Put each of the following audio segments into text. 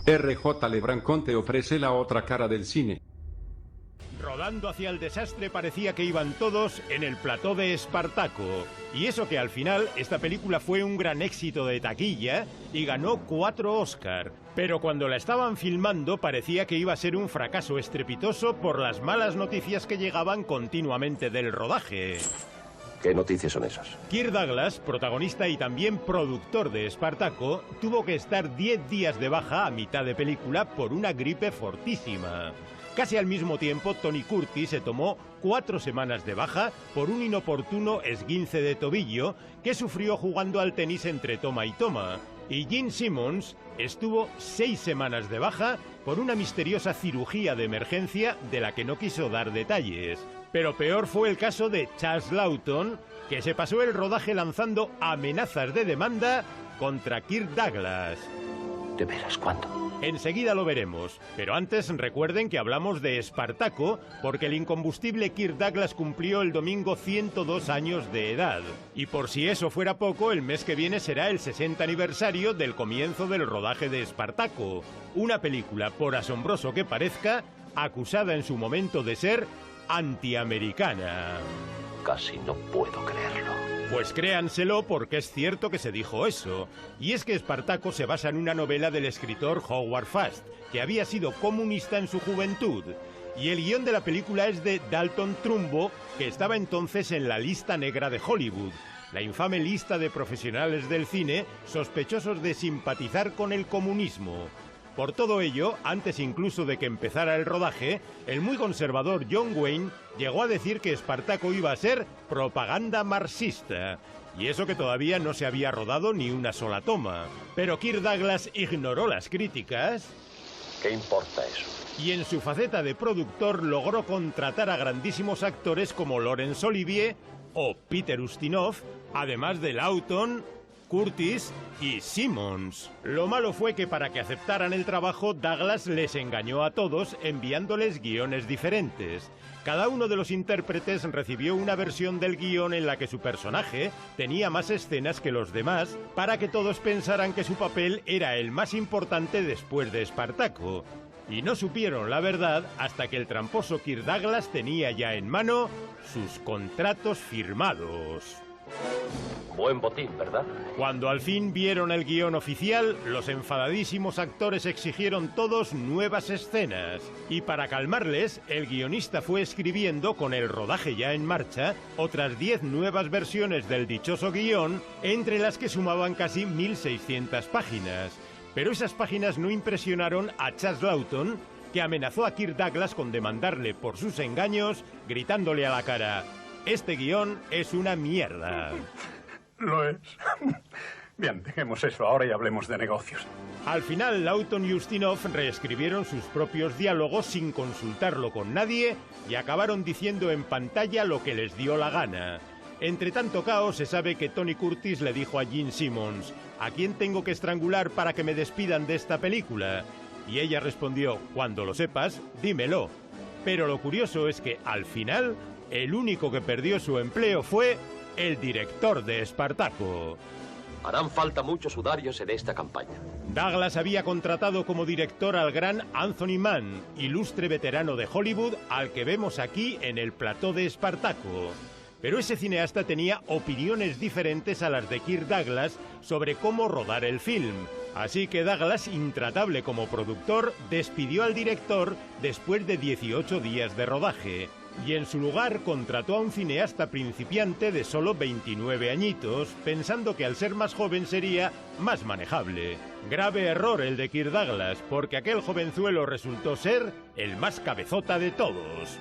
R.J. LeBranc te ofrece la otra cara del cine. Rodando hacia el desastre parecía que iban todos en el plató de Espartaco. Y eso que al final esta película fue un gran éxito de taquilla y ganó 4 Oscar. Pero cuando la estaban filmando parecía que iba a ser un fracaso estrepitoso por las malas noticias que llegaban continuamente del rodaje. ¿Qué noticias son esas? Kirk Douglas, protagonista y también productor de Espartaco, tuvo que estar 10 días de baja a mitad de película por una gripe fortísima. Casi al mismo tiempo, Tony Curtis se tomó 4 semanas de baja por un inoportuno esguince de tobillo que sufrió jugando al tenis entre toma y toma. Y Gene Simmons estuvo 6 semanas de baja por una misteriosa cirugía de emergencia de la que no quiso dar detalles. Pero peor fue el caso de Charles Laughton, que se pasó el rodaje lanzando amenazas de demanda contra Kirk Douglas. ¿De veras cuándo? Enseguida lo veremos, pero antes recuerden que hablamos de Espartaco porque el incombustible Kirk Douglas cumplió el domingo 102 años de edad. Y por si eso fuera poco, el mes que viene será el 60 aniversario del comienzo del rodaje de Espartaco, una película, por asombroso que parezca, acusada en su momento de ser antiamericana. Casi no puedo creerlo. Pues créanselo porque es cierto que se dijo eso. Y es que Espartaco se basa en una novela del escritor Howard Fast, que había sido comunista en su juventud. Y el guión de la película es de Dalton Trumbo, que estaba entonces en la lista negra de Hollywood, la infame lista de profesionales del cine sospechosos de simpatizar con el comunismo. Por todo ello, antes incluso de que empezara el rodaje, el muy conservador John Wayne llegó a decir que Espartaco iba a ser propaganda marxista. Y eso que todavía no se había rodado ni una sola toma. Pero Kirk Douglas ignoró las críticas. ¿Qué importa eso? Y en su faceta de productor logró contratar a grandísimos actores como Laurence Olivier o Peter Ustinov, además de Laughton, Curtis y Simmons. Lo malo fue que para que aceptaran el trabajo, Douglas les engañó a todos enviándoles guiones diferentes. Cada uno de los intérpretes recibió una versión del guión en la que su personaje tenía más escenas que los demás, para que todos pensaran que su papel era el más importante después de Espartaco. Y no supieron la verdad hasta que el tramposo Kirk Douglas tenía ya en mano sus contratos firmados. Buen botín, ¿verdad? Cuando al fin vieron el guión oficial, los enfadadísimos actores exigieron todos nuevas escenas. Y para calmarles, el guionista fue escribiendo, con el rodaje ya en marcha, otras 10 nuevas versiones del dichoso guión, entre las que sumaban casi 1600 páginas. Pero esas páginas no impresionaron a Charles Laughton, que amenazó a Kirk Douglas con demandarle por sus engaños, gritándole a la cara: «Este guión es una mierda». Lo es. Bien, dejemos eso ahora y hablemos de negocios. Al final, Laughton y Ustinov reescribieron sus propios diálogos sin consultarlo con nadie y acabaron diciendo en pantalla lo que les dio la gana. Entre tanto caos, se sabe que Tony Curtis le dijo a Gene Simmons: «¿A quién tengo que estrangular para que me despidan de esta película?». Y ella respondió: «Cuando lo sepas, dímelo». Pero lo curioso es que, al final, el único que perdió su empleo fue el director de Espartaco. Harán falta muchos sudarios en esta campaña. Douglas había contratado como director al gran Anthony Mann, ilustre veterano de Hollywood, al que vemos aquí en el plató de Espartaco. Pero ese cineasta tenía opiniones diferentes a las de Kirk Douglas sobre cómo rodar el film. Así que Douglas, intratable como productor, despidió al director después de 18 días de rodaje. Y en su lugar contrató a un cineasta principiante de solo 29 añitos, pensando que al ser más joven sería más manejable. Grave error el de Kirk Douglas, porque aquel jovenzuelo resultó ser el más cabezota de todos.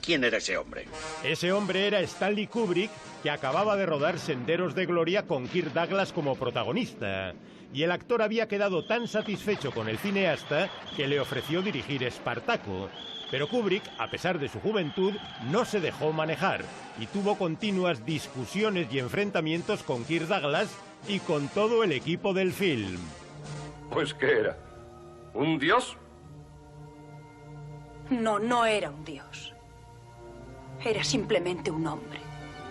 ¿Quién era ese hombre? Ese hombre era Stanley Kubrick, que acababa de rodar Senderos de Gloria con Kirk Douglas como protagonista. Y el actor había quedado tan satisfecho con el cineasta que le ofreció dirigir Espartaco. Pero Kubrick, a pesar de su juventud, no se dejó manejar y tuvo continuas discusiones y enfrentamientos con Kirk Douglas y con todo el equipo del film. ¿Pues qué era? ¿Un dios? No, no era un dios. Era simplemente un hombre.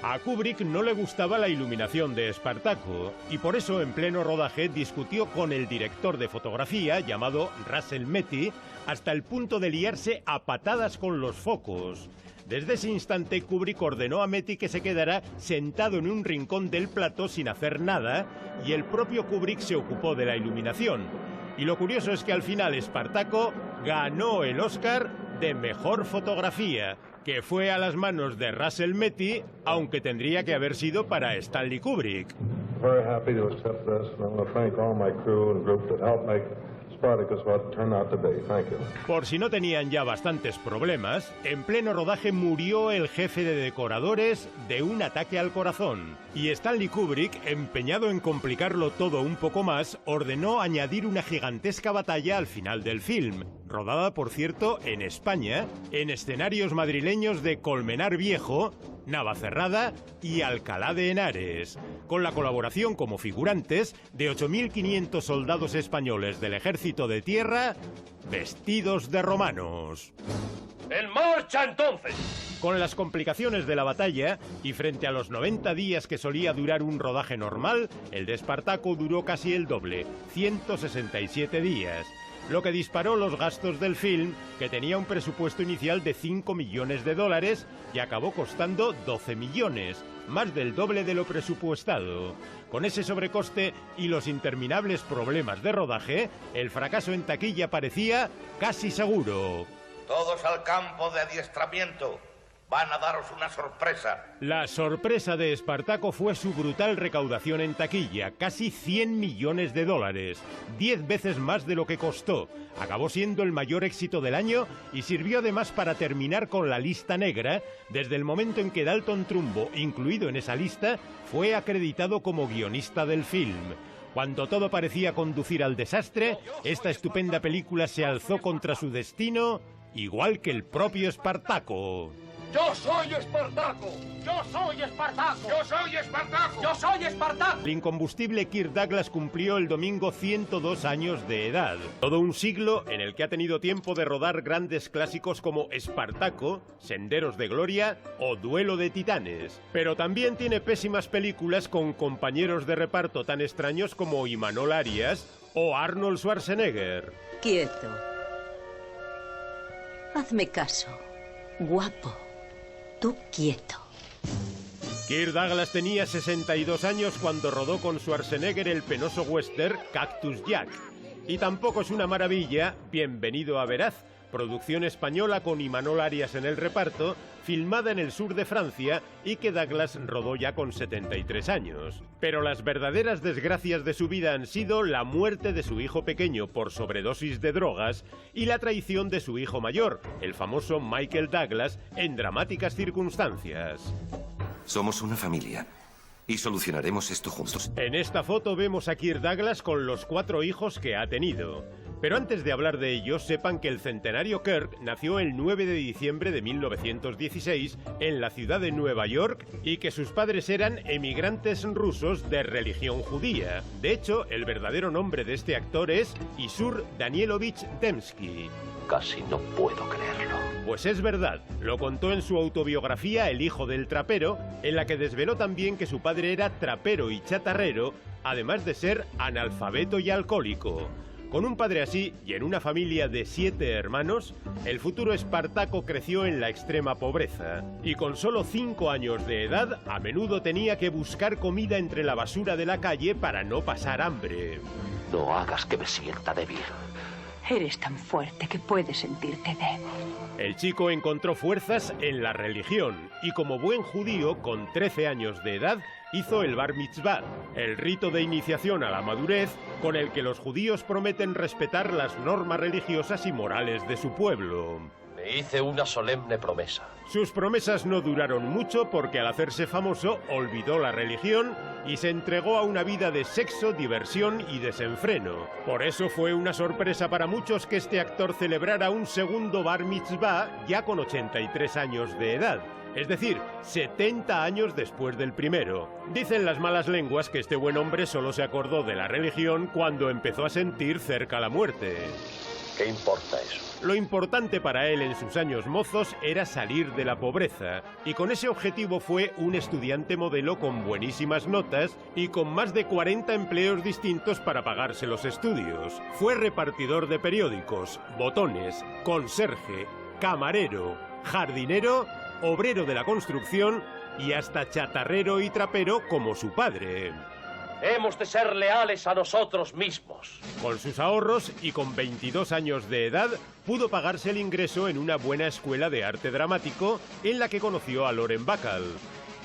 A Kubrick no le gustaba la iluminación de Espartaco y por eso en pleno rodaje discutió con el director de fotografía llamado Russell Metty hasta el punto de liarse a patadas con los focos. Desde ese instante Kubrick ordenó a Metty que se quedara sentado en un rincón del plató sin hacer nada y el propio Kubrick se ocupó de la iluminación. Y lo curioso es que al final Espartaco ganó el Oscar de Mejor Fotografía, que fue a las manos de Russell Metty, aunque tendría que haber sido para Stanley Kubrick. Very happy to accept this, and I'm going to thank all my crew and group that helped make Spartacus what it turned out to be. Thank you. Por si no tenían ya bastantes problemas, en pleno rodaje murió el jefe de decoradores de un ataque al corazón. Y Stanley Kubrick, empeñado en complicarlo todo un poco más, ordenó añadir una gigantesca batalla al final del film, rodada, por cierto, en España, en escenarios madrileños de Colmenar Viejo, Navacerrada y Alcalá de Henares, con la colaboración como figurantes de 8.500 soldados españoles del Ejército de Tierra vestidos de romanos. ¡En marcha, entonces! Con las complicaciones de la batalla y frente a los 90 días que solía durar un rodaje normal, el de Espartaco duró casi el doble, 167 días. Lo que disparó los gastos del film, que tenía un presupuesto inicial de $5 millones y acabó costando 12 millones, más del doble de lo presupuestado. Con ese sobrecoste y los interminables problemas de rodaje, el fracaso en taquilla parecía casi seguro. Todos al campo de adiestramiento. Van a daros una sorpresa. La sorpresa de Espartaco fue su brutal recaudación en taquilla, casi $100 millones, 10 veces más de lo que costó. Acabó siendo el mayor éxito del año y sirvió además para terminar con la lista negra, desde el momento en que Dalton Trumbo, incluido en esa lista, fue acreditado como guionista del film. Cuando todo parecía conducir al desastre, esta estupenda película se alzó contra su destino, igual que el propio Espartaco. ¡Yo soy Espartaco! ¡Yo soy Espartaco! ¡Yo soy Espartaco! ¡Yo soy Espartaco! El incombustible Kirk Douglas cumplió el domingo 102 años de edad. Todo un siglo en el que ha tenido tiempo de rodar grandes clásicos como Espartaco, Senderos de Gloria o Duelo de Titanes. Pero también tiene pésimas películas con compañeros de reparto tan extraños como Imanol Arias o Arnold Schwarzenegger. Quieto. Hazme caso. Guapo. Tú quieto. Kirk Douglas tenía 62 años cuando rodó con Schwarzenegger el penoso western Cactus Jack. Y tampoco es una maravilla Bienvenido a Veraz, producción española con Imanol Arias en el reparto, filmada en el sur de Francia y que Douglas rodó ya con 73 años. Pero las verdaderas desgracias de su vida han sido la muerte de su hijo pequeño por sobredosis de drogas y la traición de su hijo mayor, el famoso Michael Douglas, en dramáticas circunstancias. Somos una familia y solucionaremos esto juntos. En esta foto vemos a Kirk Douglas con los 4 hijos que ha tenido. Pero antes de hablar de ellos, sepan que el centenario Kirk nació el 9 de diciembre de 1916 en la ciudad de Nueva York y que sus padres eran emigrantes rusos de religión judía. De hecho, el verdadero nombre de este actor es Isur Danielovich Dembski. Casi no puedo creerlo. Pues es verdad, lo contó en su autobiografía El hijo del trapero, en la que desveló también que su padre era trapero y chatarrero, además de ser analfabeto y alcohólico. Con un padre así y en una familia de 7 hermanos, el futuro Espartaco creció en la extrema pobreza. Y con solo 5 años de edad, a menudo tenía que buscar comida entre la basura de la calle para no pasar hambre. No hagas que me sienta débil. Eres tan fuerte que puedes sentirte débil. El chico encontró fuerzas en la religión y como buen judío, con 13 años de edad, hizo el Bar Mitzvah, el rito de iniciación a la madurez con el que los judíos prometen respetar las normas religiosas y morales de su pueblo. Me hice una solemne promesa. Sus promesas no duraron mucho porque al hacerse famoso olvidó la religión y se entregó a una vida de sexo, diversión y desenfreno. Por eso fue una sorpresa para muchos que este actor celebrara un segundo Bar Mitzvah ya con 83 años de edad. Es decir, 70 años después del primero. Dicen las malas lenguas que este buen hombre solo se acordó de la religión cuando empezó a sentir cerca la muerte. ¿Qué importa eso? Lo importante para él en sus años mozos era salir de la pobreza, y con ese objetivo fue un estudiante modelo con buenísimas notas y con más de 40 empleos distintos para pagarse los estudios. Fue repartidor de periódicos, botones, conserje, camarero, jardinero, obrero de la construcción y hasta chatarrero y trapero como su padre. Hemos de ser leales a nosotros mismos. Con sus ahorros y con 22 años de edad, pudo pagarse el ingreso en una buena escuela de arte dramático en la que conoció a Lauren Bacall.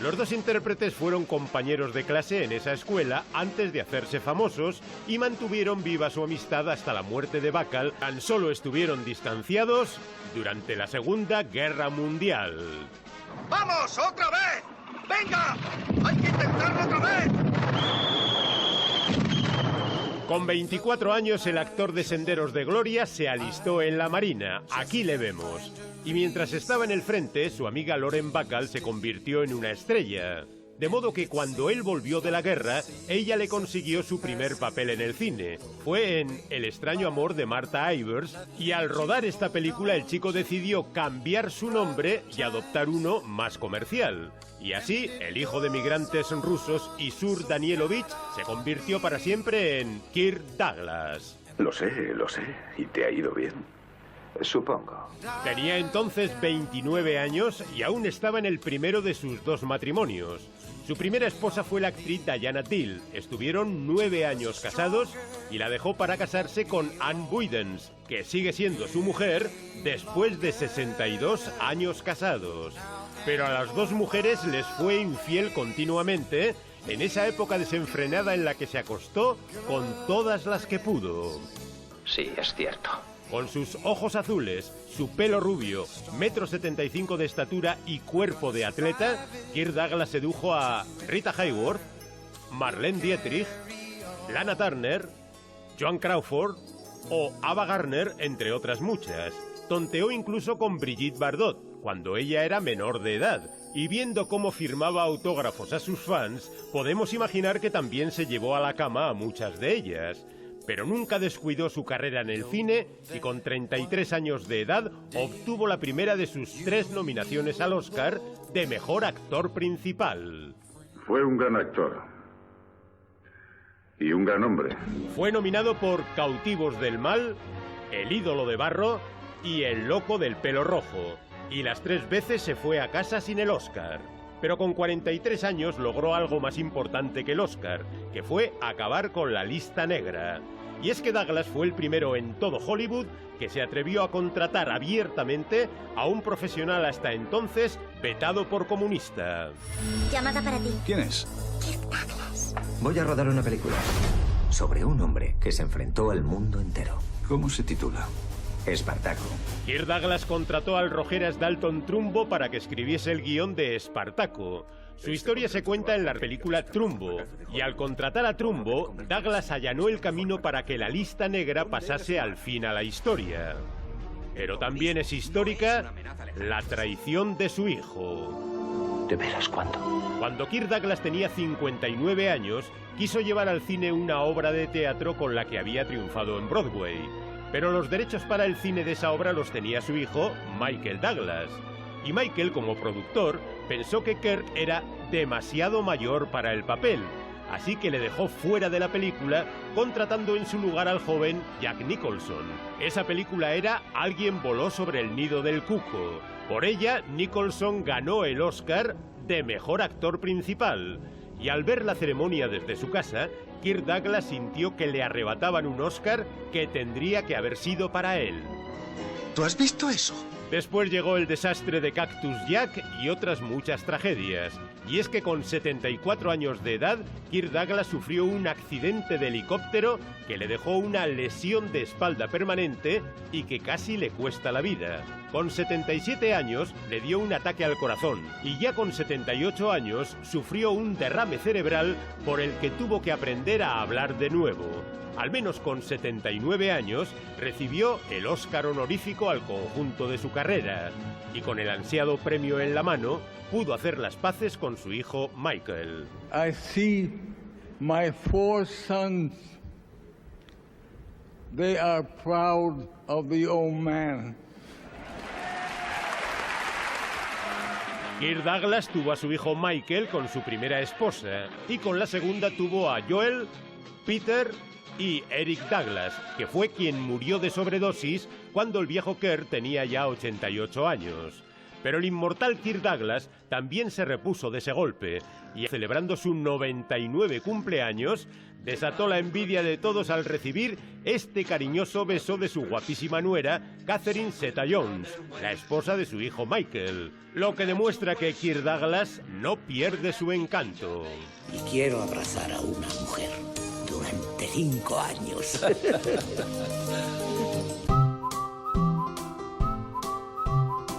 Los dos intérpretes fueron compañeros de clase en esa escuela antes de hacerse famosos y mantuvieron viva su amistad hasta la muerte de Bacall. Tan solo estuvieron distanciados durante la Segunda Guerra Mundial. ¡Vamos, otra vez! ¡Venga! ¡Hay que intentarlo otra vez! Con 24 años, el actor de Senderos de Gloria se alistó en la Marina. Aquí le vemos. Y mientras estaba en el frente, su amiga Lauren Bacall se convirtió en una estrella. De modo que cuando él volvió de la guerra, ella le consiguió su primer papel en el cine. Fue en El extraño amor de Martha Ivers, y al rodar esta película el chico decidió cambiar su nombre y adoptar uno más comercial. Y así, el hijo de migrantes rusos, Isur Danielovich, se convirtió para siempre en Kirk Douglas. Lo sé, y te ha ido bien. Supongo. Tenía entonces 29 años y aún estaba en el primero de sus dos matrimonios. Su primera esposa fue la actriz Diana Dill. Estuvieron 9 años casados y la dejó para casarse con Anne Buydens, que sigue siendo su mujer después de 62 años casados. Pero a las dos mujeres les fue infiel continuamente en esa época desenfrenada en la que se acostó con todas las que pudo. Sí, es cierto. Con sus ojos azules, su pelo rubio, 1,75 m de estatura y cuerpo de atleta, Kirk Douglas sedujo a Rita Hayworth, Marlene Dietrich, Lana Turner, Joan Crawford o Ava Gardner, entre otras muchas. Tonteó incluso con Brigitte Bardot, cuando ella era menor de edad, y viendo cómo firmaba autógrafos a sus fans, podemos imaginar que también se llevó a la cama a muchas de ellas. Pero nunca descuidó su carrera en el cine y con 33 años de edad obtuvo la primera de sus 3 nominaciones al Oscar de Mejor Actor Principal. Fue un gran actor. Y un gran hombre. Fue nominado por Cautivos del Mal, El ídolo de barro y El loco del pelo rojo. Y las 3 veces se fue a casa sin el Oscar. Pero con 43 años logró algo más importante que el Oscar, que fue acabar con la lista negra. Y es que Douglas fue el primero en todo Hollywood que se atrevió a contratar abiertamente a un profesional hasta entonces vetado por comunista. Llamada para ti. ¿Quién es? Kirk Douglas. Voy a rodar una película sobre un hombre que se enfrentó al mundo entero. ¿Cómo se titula? Espartaco. Kirk Douglas contrató al Rogeras Dalton Trumbo para que escribiese el guión de Espartaco. Su historia se cuenta en la película Trumbo, y al contratar a Trumbo, Douglas allanó el camino para que la lista negra pasase al fin a la historia. Pero también es histórica la traición de su hijo. ¿De veras cuándo? Cuando Kirk Douglas tenía 59 años, quiso llevar al cine una obra de teatro con la que había triunfado en Broadway. Pero los derechos para el cine de esa obra los tenía su hijo, Michael Douglas. Y Michael, como productor, pensó que Kirk era demasiado mayor para el papel, así que le dejó fuera de la película, contratando en su lugar al joven Jack Nicholson. Esa película era Alguien voló sobre el nido del cuco. Por ella, Nicholson ganó el Oscar de Mejor Actor Principal. Y al ver la ceremonia desde su casa, Kirk Douglas sintió que le arrebataban un Oscar que tendría que haber sido para él. ¿Tú has visto eso? Después llegó el desastre de Cactus Jack y otras muchas tragedias. Y es que con 74 años de edad, Kirk Douglas sufrió un accidente de helicóptero que le dejó una lesión de espalda permanente y que casi le cuesta la vida. Con 77 años le dio un ataque al corazón y ya con 78 años sufrió un derrame cerebral por el que tuvo que aprender a hablar de nuevo. Al menos con 79 años, recibió el Oscar honorífico al conjunto de su carrera y con el ansiado premio en la mano, pudo hacer las paces con su hijo Michael. I see my 4 sons They are proud of the old man. Kirk Douglas tuvo a su hijo Michael con su primera esposa y con la segunda tuvo a Joel, Peter y Eric Douglas, que fue quien murió de sobredosis cuando el viejo Kirk tenía ya 88 años. Pero el inmortal Kirk Douglas también se repuso de ese golpe y, celebrando su 99 cumpleaños, desató la envidia de todos al recibir este cariñoso beso de su guapísima nuera, Catherine Zeta-Jones, la esposa de su hijo Michael, lo que demuestra que Kirk Douglas no pierde su encanto. Y quiero abrazar a una mujer durante 5 años.